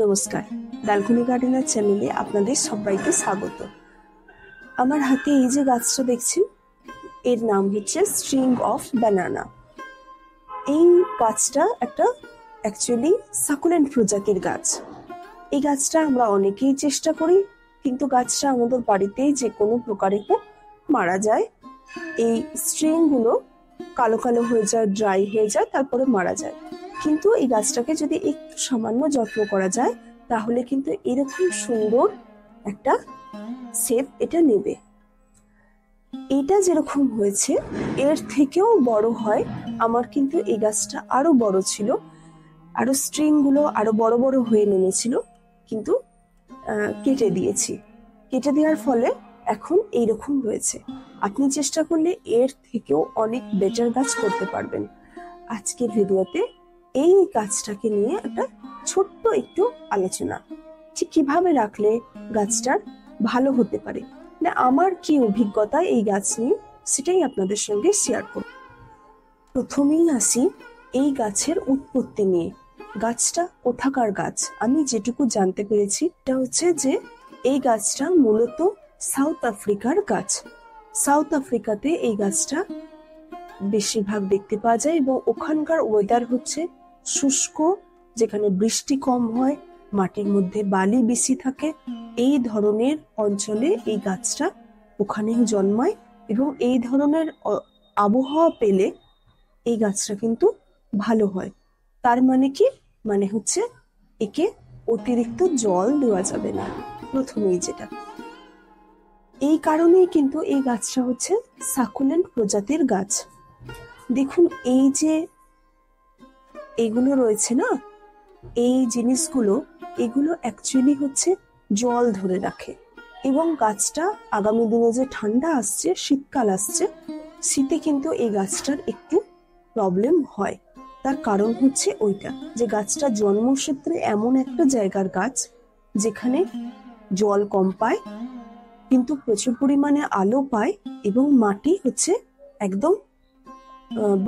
নমস্কার, balcony gardener চ্যানেলে আপনাদের সবাইকে স্বাগত। আমার হাতে এই যে গাছটা দেখছেন, এর নাম হচ্ছে স্ট্রিং অফ ব্যানানা। এই গাছটা একটা অ্যাকচুয়ালি সাকুলেন্ট প্রজাতির গাছ। এই গাছটা আমরা অনেকেই চেষ্টা করি, কিন্তু গাছটা আমাদের বাড়িতেই যে কোনো প্রকারে হোক মারা যায়। এই স্ট্রিংগুলো কালো কালো হয়ে যায়, ড্রাই হয়ে যায়, তারপরে মারা যায়। কিন্তু এই গাছটাকে যদি একটু সামান্য যত্ন করা যায় তাহলে কিন্তু এরকম সুন্দর একটা শেপ এটা নেবে। এটা যেরকম হয়েছে এর থেকেও বড় হয়। আমার কিন্তু এই গাছটা আরো বড় ছিল, আরো স্ট্রিং গুলো আরো বড় বড় হয়ে নেমেছিল, কিন্তু কেটে দিয়েছি। কেটে দেওয়ার ফলে এখন এইরকম হয়েছে। আপনি চেষ্টা করলে এর থেকেও অনেক বেটার গাছ করতে পারবেন। আজকের ভিডিওতে এই গাছটাকে নিয়ে একটা ছোট্ট একটু আলোচনা, যে কিভাবে রাখলে গাছটার ভালো হতে পারে, না আমার কি অভিজ্ঞতা এই গাছ নিয়ে সেটাই আপনাদের সঙ্গে শেয়ার করব। প্রথমেই আসি এই গাছের উৎপত্তি নিয়ে। গাছটা কোথাকার গাছ আমি যেটুকু জানতে পেরেছি এটা হচ্ছে যে এই গাছটা মূলত সাউথ আফ্রিকার গাছ। সাউথ আফ্রিকাতে এই গাছটা বেশিরভাগ দেখতে পাওয়া যায় এবং ওখানকার ওয়েদার হচ্ছে শুষ্ক, যেখানে বৃষ্টি কম হয়, মাটির মধ্যে বালি বেশি থাকে। এই ধরনের অঞ্চলে এই গাছটা ওখানেও জন্মায় এবং এই ধরনের আবহাওয়া পেলে এই গাছটা কিন্তু ভালো হয়। তার মানে কি, মানে হচ্ছে একে অতিরিক্ত জল দেওয়া যাবে না, প্রথমেই যেটা। এই কারণেই কিন্তু এই গাছটা হচ্ছে সাকুলেন্ট প্রজাতির গাছ। দেখুন এই যে এগুলো রয়েছে না, এই জিনিসগুলো, এগুলো অ্যাকচুয়ালি হচ্ছে জল ধরে রাখে। এবং গাছটা আগামী দিনে যে ঠান্ডা আসছে, শীতকাল আসছে, শীতে কিন্তু এই গাছটার একটু প্রবলেম হয়। তার কারণ হচ্ছে ওইটা, যে গাছটা জন্মসূত্রে এমন একটা জায়গার গাছ যেখানে জল কম পায় কিন্তু প্রচুর পরিমাণে আলো পায়, এবং মাটি হচ্ছে একদম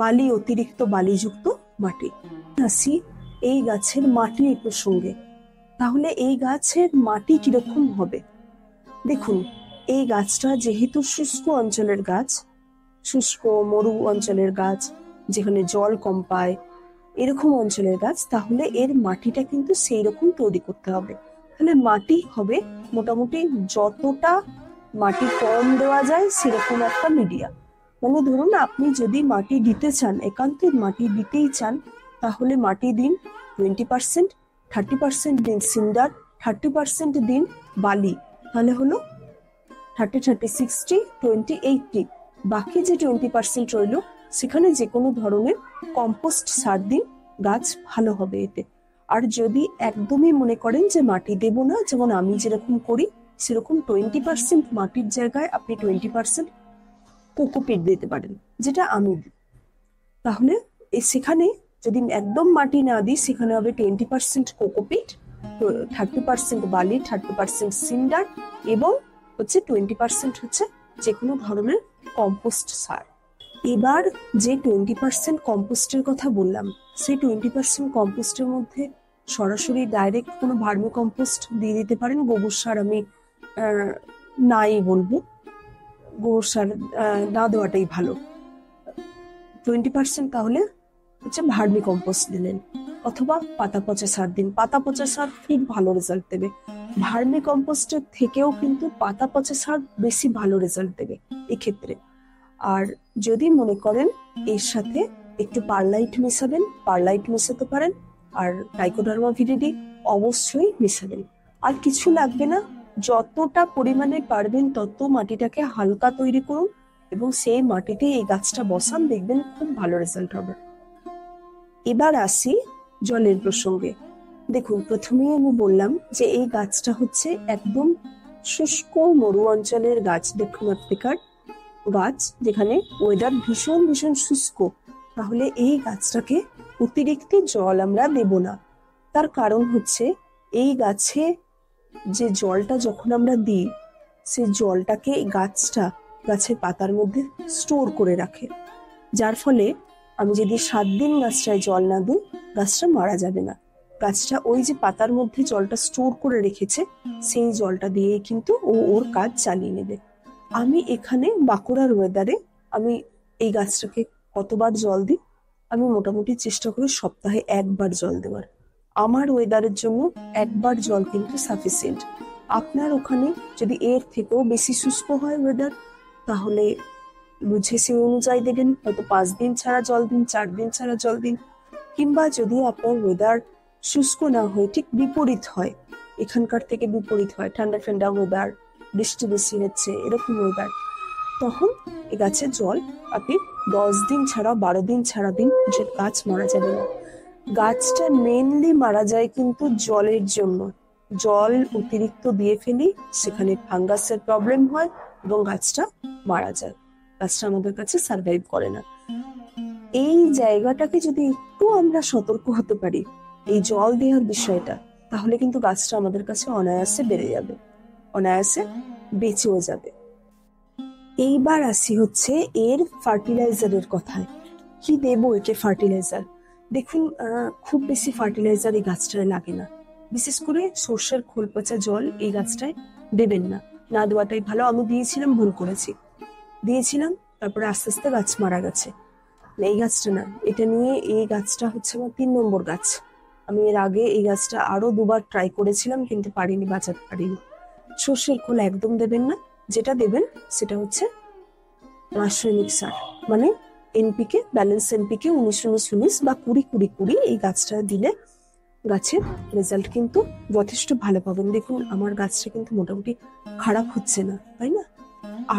বালি, অতিরিক্ত বালিযুক্ত মাটি। আসি এই গাছের মাটির প্রসঙ্গে। তাহলে এই গাছের মাটি কিরকম হবে? দেখুন এই গাছটা যেহেতু শুষ্ক অঞ্চলের গাছ, শুষ্ক মরু অঞ্চলের গাছ, যেখানে জল কম পায়, এরকম অঞ্চলের গাছ, তাহলে এর মাটিটা কিন্তু সেই রকম তৈরি করতে হবে। তাহলে মাটি হবে মোটামুটি যতটা মাটি কম দেওয়া যায় সেরকম একটা মিডিয়া। মানে ধরুন আপনি যদি মাটি দিতে চান, একান্তের মাটি দিতেই চান, তাহলে মাটি দিন 20%, 30% দিন সিন্ডার, 30% দিন বালি। তাহলে হলো 30, 30, 60, 20, 80। বাকি যে 20% রইল সেখানে যে কোনো ধরনের কম্পোস্ট সার দিন, গাছ ভালো হবে এতে। আর যদি একদমই মনে করেন যে মাটি দেব না, যেমন আমি যেরকম করি, সেরকম 20% মাটির জায়গায় আপনি 20% কোকোপিট দিতে পারেন, যেটা আমি দিই। তাহলে সেখানে যদি একদম মাটি না দিই, সেখানে হবে 20% কোকোপিট, 30% বালি, 30% সিন্ডার, এবং হচ্ছে 20% হচ্ছে যে কোনো ধরনের কম্পোস্ট সার। এবার যে 20% কম্পোস্টের কথা বললাম, সেই 20% কম্পোস্টের মধ্যে সরাসরি ডাইরেক্ট কোনো ভার্মি কম্পোস্ট দিয়ে দিতে পারেন। গোবর সার আমি নাই বলবো, গোবর সার না দেওয়াটাই ভালো। 20% তাহলে হচ্ছে ভার্মি কম্পোস্ট দিলেন, অথবা পাতা পচা সার দিন। পাতা পচা সার খুব ভালো রেজাল্ট দেবে। ভার্মি কম্পোস্টের থেকেও কিন্তু পাতা পচা সার বেশি ভালো রেজাল্ট দেবে এক্ষেত্রে। আর যদি মনে করেন এর সাথে একটু পারলাইট মেশাবেন, পারলাইট মেশাতে পারেন। আর ট্রাইকোডার্মা ভিরিডি অবশ্যই মেশাবেন। আর কিছু লাগবে না, যতটা পরিমাণে পারবেন তত মাটিটাকে হালকা তৈরি করুন এবং সেই মাটিতে এই গাছটা বসান, দেখবেন খুব ভালো রেজাল্ট হবে। এবার আসি জলের প্রসঙ্গে। দেখুন প্রথমেই আমি বললাম যে এই গাছটা হচ্ছে একদম শুষ্ক মরু অঞ্চলের গাছ, দক্ষিণ আফ্রিকার গাছ, যেখানে ওয়েদার ভীষণ ভীষণ শুষ্ক। তাহলে এই গাছটাকে অতিরিক্ত জল আমরা দেব না। তার কারণ হচ্ছে এই গাছে যে জলটা যখন আমরা দিই, সেই জলটাকে গাছটা গাছের পাতার মধ্যে স্টোর করে রাখে, যার ফলে আমি যদি 7 দিন গাছটায় জল না দিই, গাছটা মারা যাবে না। গাছটা ওই যে পাতার মধ্যে জলটা স্টোর করে রেখেছে, সেই জলটা দিয়ে কিন্তু ও ওর কাজ চালিয়ে নেবে। আমি এখানে বাঁকুড়ার ওয়েদারে আমি এই গাছটাকে কতবার জল দিই, আমি মোটামুটি চেষ্টা করি সপ্তাহে একবার জল দেওয়ার। আমার ওয়েদারের জন্য একবার জল কিন্তু সাফিসিয়েন্ট। আপনার ওখানে যদি এর থেকেও বেশি শুষ্ক হয় ওয়েদার, তাহলে বুঝে সেই অনুযায়ী দেবেন। হয়তো 5 দিন ছাড়া জল দিন, 4 দিন ছাড়া জল দিন। কিংবা যদি আপনার ওয়েদার শুষ্ক না হয়, ঠিক বিপরীত হয়, এখানকার থেকে বিপরীত হয়, ঠান্ডা ঠান্ডা ওয়েদার, বৃষ্টি বেশি হচ্ছে, এরকম ওয়েদার, তখন এই গাছের জল আপনি 10 দিন ছাড়া 12 দিন ছাড়া দিন, যে গাছ মারা যাবে না। গাছটা মেনলি মারা যায় কিন্তু জলের জন্য। জল অতিরিক্ত দিয়ে ফেলি, সেখানে ফাঙ্গাসের প্রবলেম হয় এবং গাছটা মারা যায়। গাছটা আমাদের কাছে সার্ভাইভ করে না। এই জায়গাটাকে যদি একটু আমরা সতর্ক হতে পারি, এই জল দেওয়ার বিষয়টা, তাহলে কিন্তু গাছটা আমাদের কাছে অনায়াসে বেড়ে যাবে, অনায়াসে বেঁচেও যাবে। এইবার আসি হচ্ছে এর ফার্টিলাইজারের কথায়। কি দেবো একে ফার্টিলাইজার? দেখুন, খুব বেশি ফার্টিলাইজার এই গাছটায় লাগে না। বিশেষ করে সর্ষের খোল পচা জল এই গাছটায় দেবেন না, না দেওয়াটাই ভালো। আমি দিয়েছিলাম, ভুল করেছি, দিয়েছিলাম, তারপরে আস্তে আস্তে গাছ মারা গেছে। এই গাছটা না, এটা নিয়ে এই গাছটা হচ্ছে আমার 3 নম্বর গাছ। আমি এর আগে এই গাছটা আরো 2বার ট্রাই করেছিলাম, কিন্তু পারিনি, বাঁচাতে পারিনি। সর্ষের খোল একদম দেবেন না। যেটা দেবেন সেটা হচ্ছে রাসায়নিক সার, মানে এনপিকে, ব্যালেন্স এনপিকে 19-19-19 বা 20-20-20 এই গাছটা দিলে গাছের রেজাল্ট কিন্তু যথেষ্ট ভালো পাবেন। দেখুন আমার গাছটা কিন্তু মোটামুটি খারাপ হচ্ছে না, তাই না?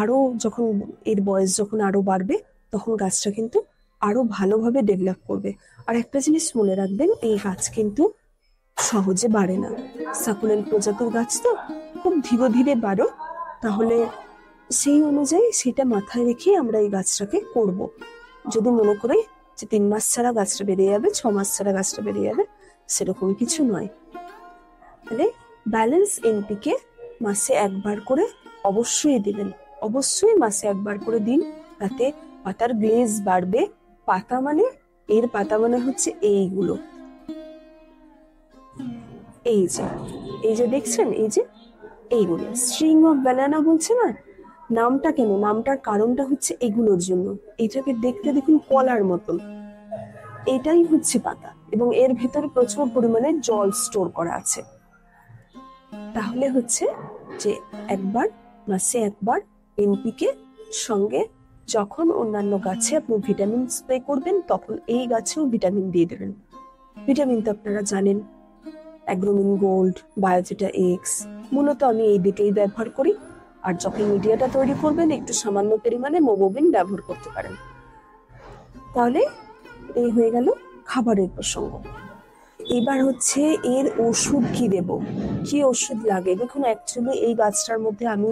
আরো যখন এর বয়স যখন আরো বাড়বে, তখন গাছটা কিন্তু আরো ভালোভাবে ডেভেলপ করবে। আর একটা জিনিস মনে রাখবেন, এই গাছ কিন্তু সহজে বাড়ে না। সাকুলেন্ট প্রজাতির গাছ তো খুব ধীরে ধীরে বাড়ে। তাহলে সেই অনুযায়ী সেটা মাথায় রেখে আমরা এই গাছটাকে করব। যদি মনে করি যে 3 মাস ছাড়া গাছটা বেড়ে যাবে, 6 মাস ছাড়া গাছটা বেড়ে যাবে, সেরকম কিছু নয়। তাহলে ব্যালেন্স এনপিকে মাসে একবার করে অবশ্যই দিবেন, অবশ্যই মাসে একবার করে দিন। তাতে পাতার গ্লেজ বাড়বে। পাতা মানে, এর পাতা মানে হচ্ছে এইগুলো, এই যে দেখছেন, এই যে এইগুলো স্ট্রিং অফ ব্যানানা বলছে না, নামটা কেন? নামটার কারণটা হচ্ছে এগুলোর জন্য। এটাকে দেখতে দেখুন কলার মতন, এটাই হচ্ছে পাতা, এবং এর ভেতরে প্রচুর পরিমাণে জল স্টোর করা আছে। তাহলে হচ্ছে যে একবার, মাসে একবার এনপিকে সঙ্গে যখন অন্যান্য গাছে আপনি ভিটামিন স্প্রে করবেন, তখন এই গাছেও ভিটামিন দিয়ে দেবেন। ভিটামিন তো আপনারা জানেন, অ্যাগ্রোমিন গোল্ড, বায়োভিটা এক্স, মূলত আমি এই দুটোই ব্যবহার করি। আর যখন মিডিয়াটা তৈরি করবেন, একটু সামান্য পরিমাণে মোবোবিন ব্যবহার করতে পারেন। তাহলে এই হয়ে গেল খাবারের প্রসঙ্গ। এবার হচ্ছে এর ওষুধ কি দেব, কি ওষুধ লাগে। দেখুন অ্যাকচুয়ালি এই গাছটার মধ্যে আমি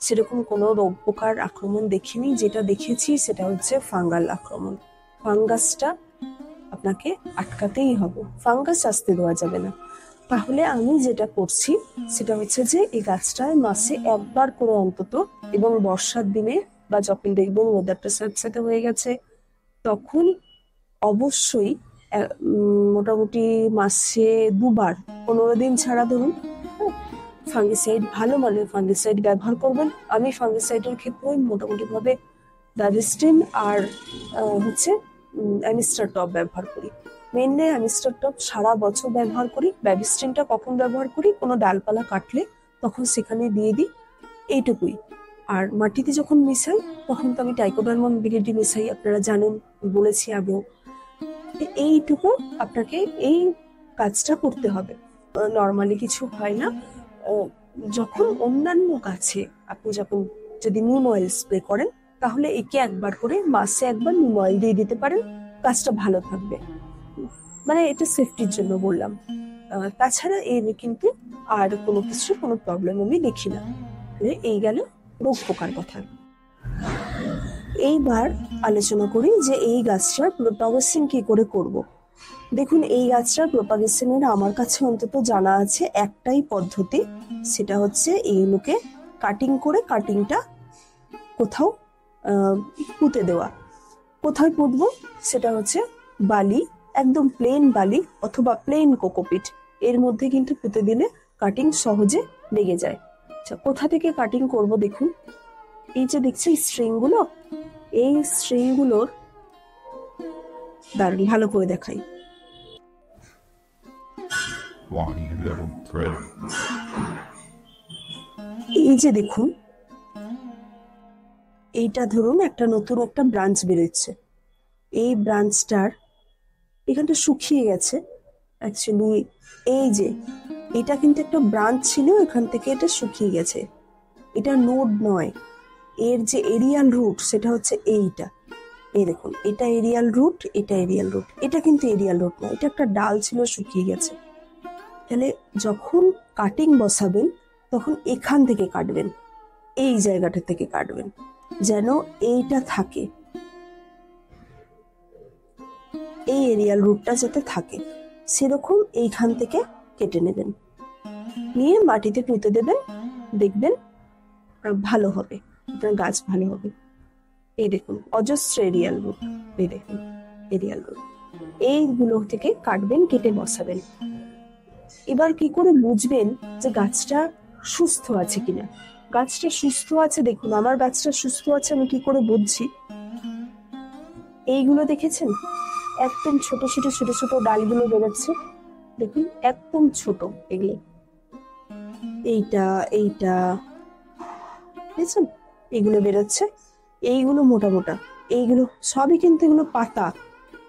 সেরকম কোনো রোগ পোকার আক্রমণ দেখিনি। যেটা দেখেছি সেটা হচ্ছে ফাঙ্গাল আক্রমণ। ফাঙ্গাসটা আপনাকে আটকাতেই হবে, ফাঙ্গাস আসতে দেওয়া যাবে না। তাহলে আমি যেটা করছি সেটা হচ্ছে যে এই গাছটায় মাসে একবার করে অন্তত, এবং বর্ষার দিনে বা যখন দেখবেন ওয়েদারটা স্যাঁতস্যাঁতে হয়ে গেছে, তখন অবশ্যই মোটামুটি মাসে 2বার, 15 দিন ছাড়া ধরুন, ফাঙ্গিসাইড, ভালো মানের ফাঙ্গিসাইড ব্যবহার করবেন। আমি ফাঙ্গিসাইডের ক্ষেত্রে মোটামুটি ভাবে দাভিস্টিন আর হচ্ছে অ্যামিস্টার টপ ব্যবহার করি। মেনলি অ্যামিস্টার টপ সারা বছর ব্যবহার করি। ব্যাভিস্টিনটা কখন ব্যবহার করি? কোনো ডালপালা কাটলে তখন সেখানে দিয়ে দিই, এইটুকুই। আর মাটিতে যখন মিশাই, তখন তো আমি টাইকোডার্মা বিরিডি মিশাই, আপনারা জানেন, বলেছি আগেও। এইটুকু আপনাকে এই কাজটা করতে হবে, নর্মালি কিছু হয় না। যখন অন্যান্য গাছে আপনি যখন যদি নিম অয়েল স্প্রে করেন, তাহলে একে একবার করে মাসে একবার নিম অয়েল দিয়ে দিতে পারেন, গাছটা ভালো থাকবে। মানে এটা সেফটির জন্য বললাম। তাছাড়া এর কিন্তু আর কোনো কিছু, কোনো প্রবলেম আমি দেখি না। এই গেল রোগ পোকার কথা। এইবার আলোচনা করি যে এই গাছটার প্রপাগেশন কি করে করব। দেখুন এই গাছটার প্রপাগেশনের আমার কাছে অন্তত জানা আছে একটাই পদ্ধতি, সেটা হচ্ছে এইগুলোকে কাটিং করে, কাটিংটা কোথাও পুঁতে দেওয়া। কোথায় পুঁতবো? সেটা হচ্ছে বালি, একদম প্লেন বালি অথবা প্লেন কোকোপিট এর মধ্যে কিন্তু পুঁতে দিলে কাটিং সহজে লেগে যায়। আচ্ছা, কোথা থেকে কাটিং করব দেখুন। এই যে দেখছি স্ট্রিং গুলো, এই স্ট্রিং গুলোর দাঁড়ান ভালো করে দেখাই। এই যে দেখুন, এইটা ধরুন একটা নতুন একটা ব্রাঞ্চ বেরোচ্ছে, এই ব্রাঞ্চটার এখানটা শুকিয়ে গেছে অ্যাকচুয়ালি। এই যে এটা কিন্তু একটা ব্রাঞ্চ ছিল, এখান থেকে এটা শুকিয়ে গেছে, এটা নোড নয়। এর যে এরিয়াল রুট সেটা হচ্ছে এইটা, এই দেখুন এটা এরিয়াল রুট, এটা এরিয়াল রুট, এটা কিন্তু এরিয়াল রুট নয়, এটা একটা ডাল ছিল শুকিয়ে গেছে। তাহলে যখন কাটিং বসাবেন তখন এখান থেকে কাটবেন, এই জায়গাটা থেকে কাটবেন যেন এইটা থাকে, এই এরিয়াল রুটটা যাতে থাকে সেরকম এইখান থেকে কেটে নেবেন, নিয়ে মাটিতে পুঁতে দেবেন, দেখবেন ভালো হবে, আপনার গাছ ভালো হবে। এই দেখুন অজস্র এরিয়াল রুট, এই দেখুন এরিয়াল রুট, এইগুলো থেকে কাটবেন, কেটে বসাবেন। এবার কি করে বুঝবেন যে গাছটা সুস্থ আছে কিনা? গাছটা সুস্থ আছে, দেখুন আমার গাছটা সুস্থ আছে আমি কি করে বুঝছি? এইগুলো দেখেছেন একদম ছোট ছোট ছোট ছোট ডালগুলো বেরোচ্ছে, দেখুন একদম ছোট এগুলো, এইটা এইটা দেখছেন এগুলো বেরোচ্ছে, এইগুলো মোটা মোটা, এইগুলো সবই কিন্তু এগুলো পাতা।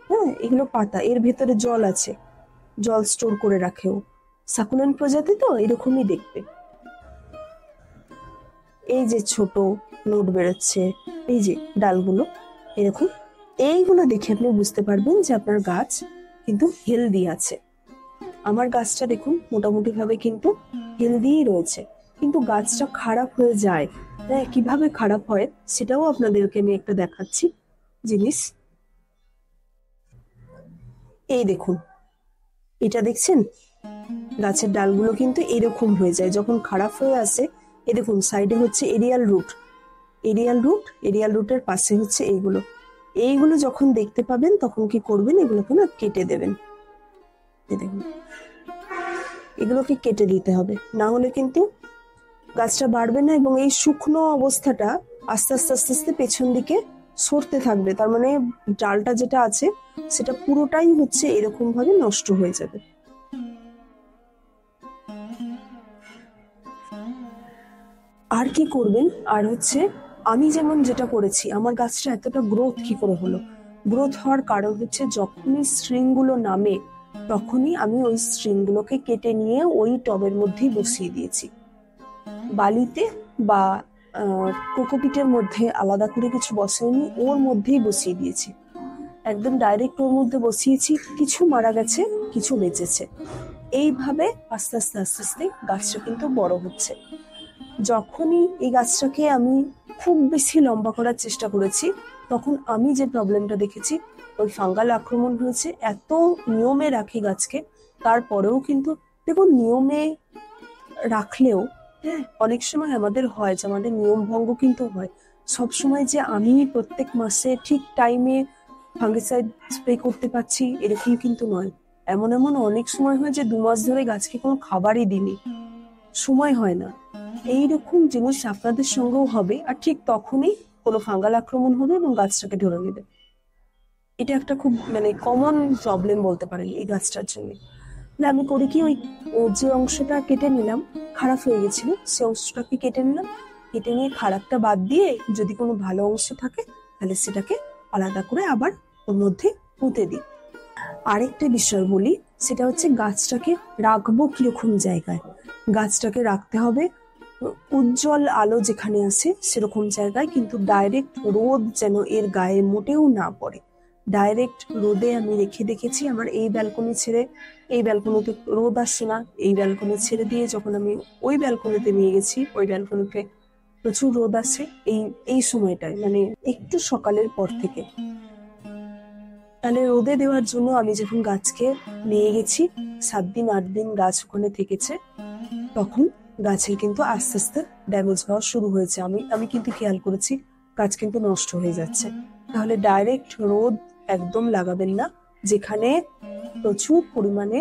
হ্যাঁ, এগুলো পাতা, এর ভেতরে জল আছে, জল স্টোর করে রাখেও। সাকুলেন্ট প্রজাতি তো এরকমই দেখবে। এই যে ছোট নোট বেরোচ্ছে, এই যে ডালগুলো এরকম, এইগুলো দেখে আপনি বুঝতে পারবেন যে আপনার গাছ কিন্তু হেলদি আছে। আমার গাছটা দেখুন মোটামুটি ভাবে কিন্তু হেলদিই রয়েছে, কিন্তু গাছটা খারাপ হয়ে যায়। হ্যাঁ, কিভাবে খারাপ হয় সেটাও আপনাদেরকে আমি একটা দেখাচ্ছি জিনিস। এই দেখুন, এটা দেখছেন গাছের ডালগুলো কিন্তু এরকম হয়ে যায় যখন খারাপ হয়ে আসে। এই দেখুন সাইডে হচ্ছে aerial route, aerial route, aerial রুটের পাশে হচ্ছে এইগুলো। এইগুলো যখন দেখতে পাবেন তখন কি করবেন, এগুলোকে না কেটে দেবেন। এই দেখুন এগুলোকে কেটে দিতে হবে, না হলে কিন্তু গাছটা বাড়বে না, এবং এই শুকনো অবস্থাটা আস্তে আস্তে আস্তে আস্তে পেছন দিকে সরতে থাকবে। তার মানে ডালটা যেটা আছে সেটা পুরোটাই হচ্ছে এরকম ভাবে নষ্ট হয়ে যাবে। আর কি করবেন, আর হচ্ছে আমি যেমন যেটা করেছি, আমার গাছটা এতটা গ্রোথ কি করে হলো? গ্রোথ হওয়ার কারণ হচ্ছে যখনই স্ট্রিং গুলো নামে তখনই আমি ওই স্ট্রিং গুলোকে কেটে নিয়ে ওই টবের মধ্যেই বসিয়ে দিয়েছি, বালিতে বা কোকোপিটের মধ্যে আলাদা করে কিছু বসাইনি, ওর মধ্যেই বসিয়ে দিয়েছি, একদম ডাইরেক্ট ওর মধ্যে বসিয়েছি। কিছু মারা গেছে, কিছু বেঁচেছে, এইভাবে আস্তে আস্তে আস্তে আস্তে গাছটা কিন্তু বড় হচ্ছে। যখনই এই গাছটাকে আমি খুব বেশি লম্বা করার চেষ্টা করেছি তখন আমি যে প্রবলেমটা দেখেছি, ওই ফাঙ্গাল আক্রমণ হয়েছে। এত নিয়মে রাখি গাছকে, তারপরেও কিন্তু দেখুন নিয়মে রাখলেও হ্যাঁ অনেক সময় আমাদের হয় যে আমাদের নিয়ম ভঙ্গ কিন্তু হয়। সব সময় যে আমি প্রত্যেক মাসে ঠিক টাইমে ফাঙ্গিসাইড স্প্রে করতে পারছি এরকম কিন্তু নয়। এমন এমন অনেক সময় হয় যে 2 মাস ধরে গাছকে কোনো খাবারই দিইনি, সময় হয় না। এইরকম জিনিস আপনাদের সঙ্গেও হবে, আর ঠিক তখনই কোনো ফাঙ্গাল আক্রমণ হবে এবং গাছটাকে ধরে নেবে। এটা একটা খুব মানে কমন প্রবলেম বলতে পারেন এই গাছটার জন্য। তাহলে আমি করি কি, ওই যে অংশটা কেটে নিলাম খারাপ হয়ে গেছিল সে অংশটাকে কেটে নিলাম, কেটে নিয়ে খারাপটা বাদ দিয়ে যদি কোনো ভালো অংশ থাকে তাহলে সেটাকে আলাদা করে আবার ওর মধ্যে পুঁতে দিই। আরেকটা বিষয় বলি, সেটা হচ্ছে গাছটাকে রাখবো কিরকম জায়গায়। গাছটাকে রাখতে হবে উজ্জ্বল আলো যেখানে আছে সেরকম জায়গায়, কিন্তু ডাইরেক্ট রোদ যেন এর গায়ে মোটেও না পড়ে। ডাইরেক্ট রোদে আমি রেখে দেখেছি, আমার এই ব্যালকনি ছেড়ে এই ব্যালকনিতে রোদ আসে না, এই ব্যালকনি ছেড়ে দিয়ে যখন আমি ওই ব্যালকনিতে নিয়ে গেছি ওই ব্যালকনিতে প্রচুর রোদ আসে এই এই সময়টায়, মানে একটু সকালের পর থেকে। তাহলে রোদে দেওয়ার জন্য আমি যখন গাছকে নিয়ে গেছি 7 দিন 8 দিন গাছ ওখানে থেকেছে, তখন গাছের কিন্তু আস্তে আস্তে ড্যামেজ হওয়া শুরু হয়েছে। আমি কিন্তু খেয়াল করেছি গাছ কিন্তু নষ্ট হয়ে যাচ্ছে। তাহলে ডাইরেক্ট রোদ একদম লাগাবেন না, যেখানে প্রচুর পরিমাণে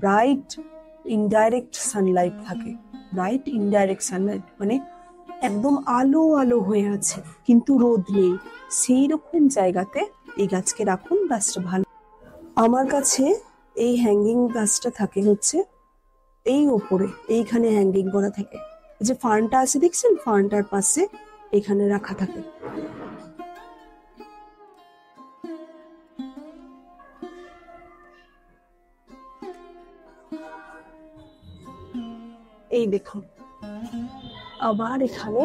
ব্রাইট ইনডাইরেক্ট সানলাইট থাকে। ব্রাইট ইনডাইরেক্ট সানলাইট মানে একদম আলো আলো হয়ে আছে কিন্তু রোদ নেই, সেই রকম জায়গাতে এই গাছকে রাখুন, গাছটা ভালো। আমার কাছে এই হ্যাঙ্গিং গাছটা থাকে হচ্ছে এই ওপরে, এইখানে হ্যাঙ্গিং করা থাকে। এই যে ফার্নটা আছে দেখছেন, ফার্নটার পাশে এখানে রাখা থাকে। এই দেখুন, আবার এখানে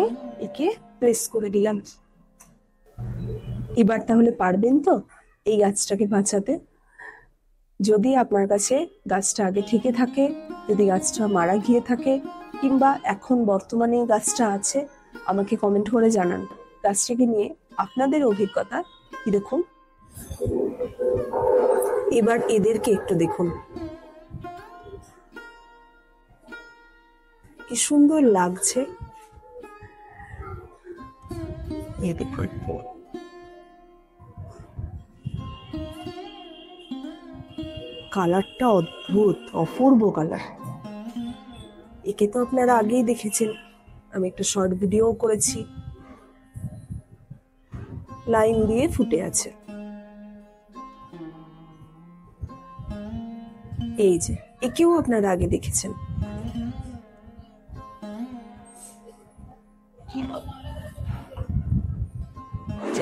একে প্লেস করে দিলাম। এবার তাহলে পারবেন তো এই গাছটাকে বাঁচাতে? যদি আপনার কাছে গাছটা আগে থেকে থাকে, যদি গাছটা মারা গিয়ে থাকে, কিংবা এখন বর্তমানে গাছটা আছে, আমাকে কমেন্ট করে জানান গাছটাকে নিয়ে আপনাদের অভিজ্ঞতা কি দেখুন। এবার এদেরকে একটু দেখুন, কি সুন্দর লাগছে। এই দেখুন, কালারটা অদ্ভুত, অপূর্ব কালার। একে তো আপনারা আগেই দেখেছেন, আমি একটা শর্ট ভিডিও করেছি। লাইন দিয়ে ফুটে আছে। এই যে একেও আপনারা আগে দেখেছেন।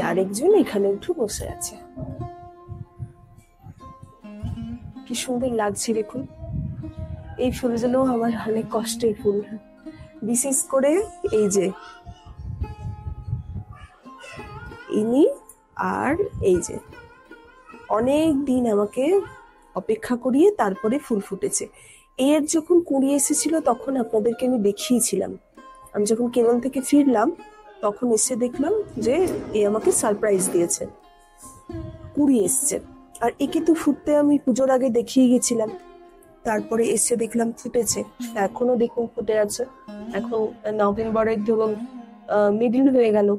আরেকজন এখানে উঠে বসে আছে, কি সুন্দর লাগছে দেখুন। এই ফুলগুলো আমার অনেক কষ্টের ফুল, বিশেষ করে এই যে ইনি আর এই যে অনেক দিন আমাকে অপেক্ষা করিয়ে তারপরে ফুল ফুটেছে। এর যখন কুড়ি এসেছিল তখন আপনাদেরকে আমি দেখিয়েছিলাম। আমি যখন কেরল থেকে ফিরলাম তখন এসে দেখলাম যে এ আমাকে সারপ্রাইজ দিয়েছে, কুড়ি এসছে। আর একে তো ফুটতে আমি পুজোর আগে দেখিয়ে গেছিলাম, তারপরে এসে দেখলাম ফুটেছে। এখনো দেখুন ফুটে আছে। এখন নভেম্বরের ধরুন মিডিল হয়ে গেল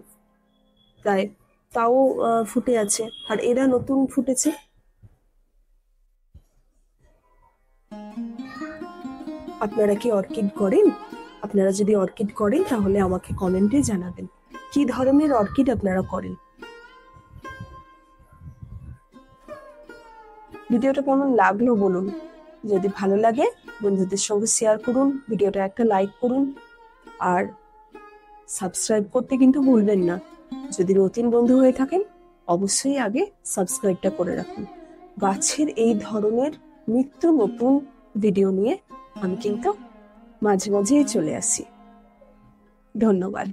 প্রায়, তাও ফুটে আছে। আর এরা নতুন ফুটেছে। আপনারা কি অর্কিড করেন? আপনারা যদি অর্কিড করেন তাহলে আমাকে কমেন্টে জানাবেন কি ধরনের অর্কিড আপনারা করেন। ভিডিওটা কেমন লাগলো বলুন। যদি ভালো লাগে বন্ধুদের সঙ্গে শেয়ার করুন, ভিডিওটা একটা লাইক করুন, আর সাবস্ক্রাইব করতে কিন্তু ভুলবেন না। যদি নতুন বন্ধু হয়ে থাকেন অবশ্যই আগে সাবস্ক্রাইবটা করে রাখুন। গাছের এই ধরনের নিত্য নতুন ভিডিও নিয়ে আমি কিন্তু মাঝে মাঝেই চলে আসি। ধন্যবাদ।